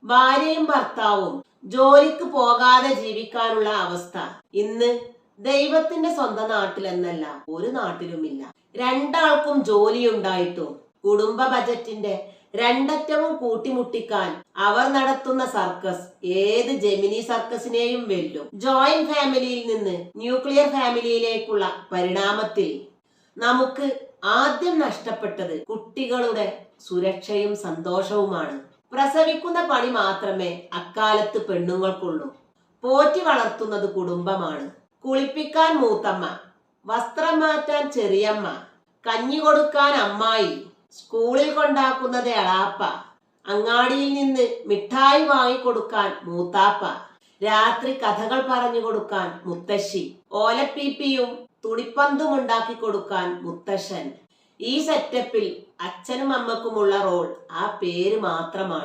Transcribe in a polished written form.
ഭാര്യയും ഭർത്താവും ജോലിക്ക് പോകാതെ ജീവിക്കാനുള്ള അവസ്ഥ ഇന്ന് ദൈവത്തിന്റെ സ്വന്തം നാട്ടിലെന്നല്ല ഒരു നാട്ടിലുമില്ല. രണ്ടാൾക്കും ജോലിയുണ്ടായിട്ടും കുടുംബ ബജറ്റിന്റെ രണ്ടറ്റവും കൂട്ടിമുട്ടിക്കാൻ അവർ നടത്തുന്ന സർക്കസ് ഏത് ജെമിനി സർക്കസിനെയും വെല്ലും. ജോയിന്റ് ഫാമിലിയിൽ നിന്ന് ന്യൂക്ലിയർ ഫാമിലിയിലേക്കുള്ള പരിണാമത്തിൽ നമുക്ക് ആദ്യം നഷ്ടപ്പെട്ടത് കുട്ടികളുടെ സുരക്ഷയും സന്തോഷവുമാണ്. പ്രസവിക്കുന്ന പണി മാത്രമേ അക്കാലത്ത് പെണ്ണുങ്ങൾക്കുള്ളൂ. പോറ്റി വളർത്തുന്നത് കുടുംബമാണ്. കുളിപ്പിക്കാൻ മൂത്തമ്മ, വസ്ത്രം മാറ്റാൻ ചെറിയമ്മ, കഞ്ഞി കൊടുക്കാൻ അമ്മായി, സ്കൂളിൽ കൊണ്ടാക്കുന്നത് എളാപ്പ, അങ്ങാടിയിൽ നിന്ന് മിഠായി വാങ്ങിക്കൊടുക്കാൻ മൂത്താപ്പ, രാത്രി കഥകൾ പറഞ്ഞു കൊടുക്കാൻ മുത്തശ്ശി, ഓലപ്പീപ്പിയും തുണിപ്പന്തും ഉണ്ടാക്കി കൊടുക്കാൻ മുത്തശ്ശൻ. ഈ സെറ്റപ്പിൽ അച്ഛനും അമ്മക്കുമുള്ള റോൾ ആ പേര് മാത്രമാണ്.